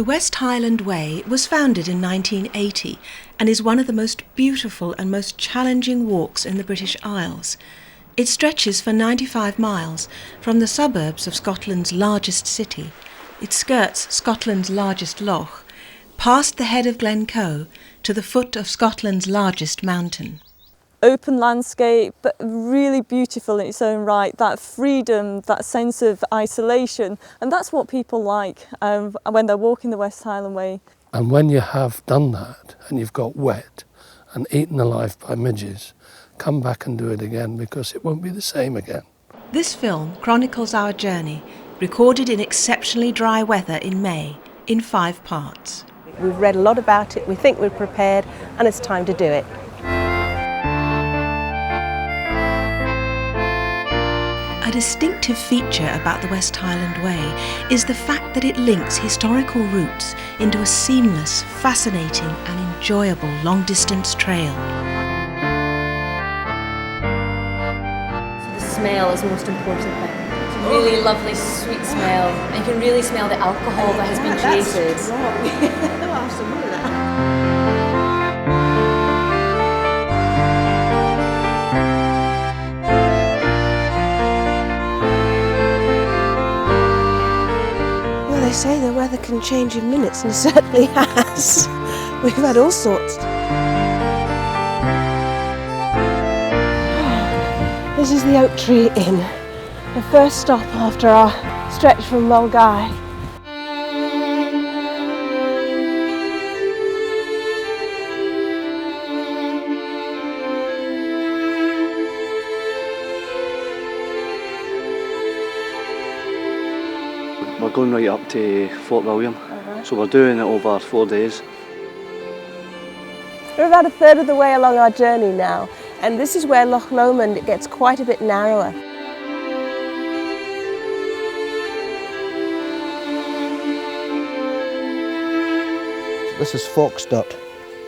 The West Highland Way was founded in 1980 and is one of the most beautiful and most challenging walks in the British Isles. It stretches for 95 miles from the suburbs of Scotland's largest city. It skirts Scotland's largest loch, past the head of Glencoe to the foot of Scotland's largest mountain. Open landscape, but really beautiful in its own right, that freedom, that sense of isolation, and that's what people like when they're walking the West Highland Way. And when you have done that and you've got wet and eaten alive by midges, come back and do it again because it won't be the same again. This film chronicles our journey, recorded in exceptionally dry weather in May, in 5 parts. We've read a lot about it, we think we're prepared, and it's time to do it. A distinctive feature about the West Highland Way is the fact that it links historical routes into a seamless, fascinating and enjoyable long-distance trail. The smell is the most important thing. It's a really lovely, sweet smell. And you can really smell the alcohol that has been created. I'll have some more of that. They say the weather can change in minutes, and it certainly has. We've had all sorts. This is the Oak Tree Inn, the first stop after our stretch from Mulgai. We're going right up to Fort William, so we're doing it over 4 days. We're about a third of the way along our journey now, and this is where Loch Lomond gets quite a bit narrower. This is fox dirt.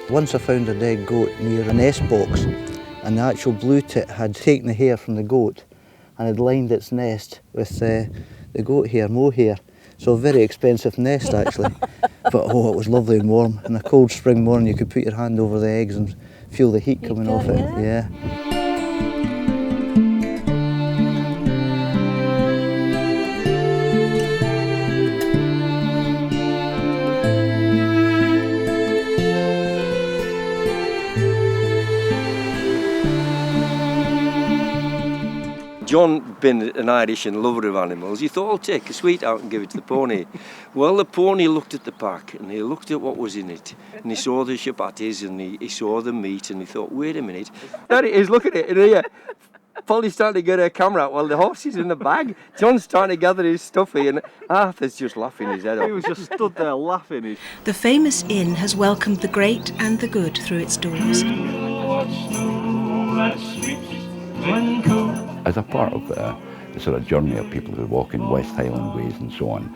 Once I found a dead goat near a nest box, and the actual blue tit had taken the hair from the goat and had lined its nest with the goat hair, mohair. So a very expensive nest actually. But oh, it was lovely and warm. On a cold spring morning you could put your hand over the eggs and feel the heat coming off it. Yeah. John, being an Irish and lover of animals, he thought, I'll take a sweet out and give it to the pony. Well, the pony looked at the pack and he looked at what was in it, and he saw the ciabattis and he saw the meat, and he thought, wait a minute. There it is, look at it. And here, Polly's trying to get her camera out while the horse is in the bag. John's trying to gather his stuffy, and Arthur's just laughing his head off. He was just stood there laughing. The famous inn has welcomed the great and the good through its doors. As a part of the sort of journey of people who walk in West Highland Ways and so on,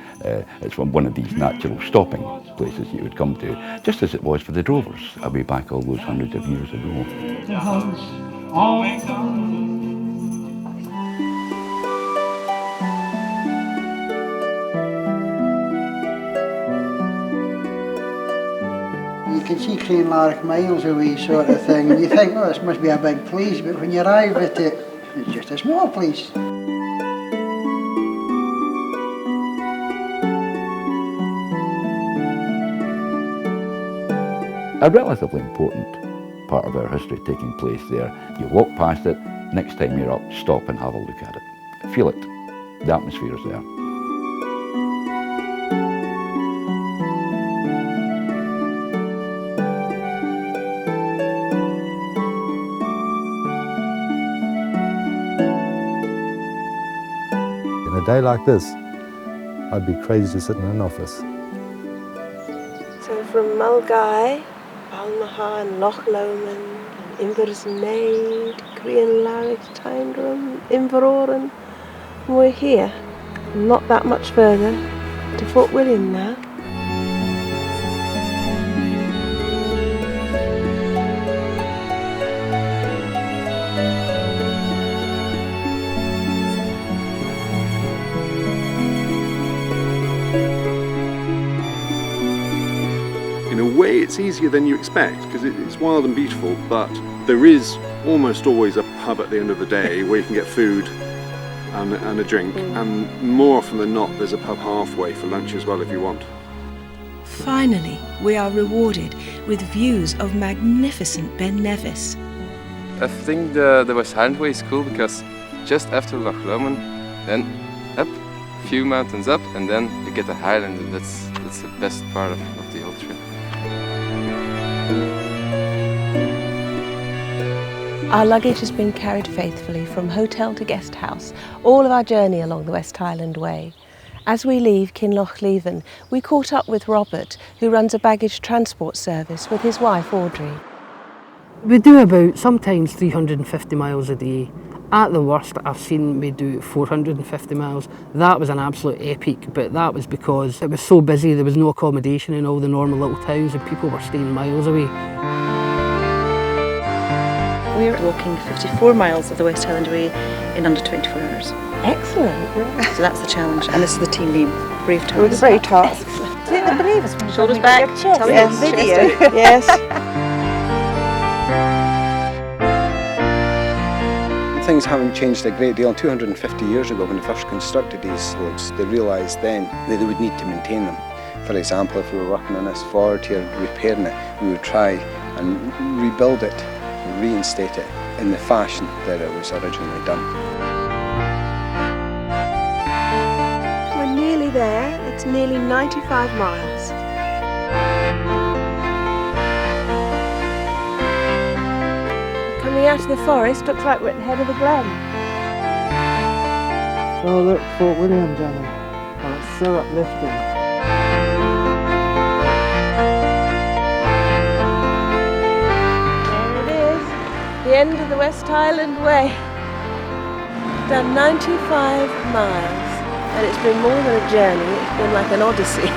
it's one of these natural stopping places you would come to, just as it was for the drovers, way back all those hundreds of years ago. You can see Cranelarich miles away sort of thing, and you think, oh, this must be a big place, but when you arrive at it, it's just a small place. A relatively important part of our history taking place there. You walk past it, next time you're up, stop and have a look at it. Feel it. The atmosphere is there. In a day like this, I'd be crazy to sit in an office. So from Mulgai, Balmaha, Loch Lomond, Inversnaid, Cranelarich, Tyndrum, Inveroran, we're here, not that much further, to Fort William now. In a way, it's easier than you expect because it's wild and beautiful, but there is almost always a pub at the end of the day where you can get food and a drink, and more often than not there's a pub halfway for lunch as well if you want. Finally, we are rewarded with views of magnificent Ben Nevis. I think the Highland Way is cool because just after Loch Lomond, then up, a few mountains up, and then you get the Highland, and that's the best part of the whole trip. Our luggage has been carried faithfully from hotel to guest house, all of our journey along the West Highland Way. As we leave Kinlochleven, we caught up with Robert, who runs a baggage transport service with his wife Audrey. We do about sometimes 350 miles a day. At the worst, I've seen me do 450 miles. That was an absolute epic, but that was because it was so busy, there was no accommodation in all the normal little towns and people were staying miles away. We're walking 54 miles of the West Highland Way in under 24 hours. Excellent. So that's the challenge, and this is the team name, Brave Task. We're the Brave Task. Do you think the bravest one? Shoulders back, tummy on video. Yes. Things haven't changed a great deal. 250 years ago when they first constructed these slopes, they realised then that they would need to maintain them. For example, if we were working on this ford here, repairing it, we would try and rebuild it, reinstate it in the fashion that it was originally done. We're nearly there. It's nearly 95 miles. Coming out of the forest, looks like we're at the head of the glen. Oh look, Fort William, Jenny. Oh, it's so uplifting. There it is, the end of the West Highland Way. Done 95 miles, and it's been more than a journey, it's been like an odyssey.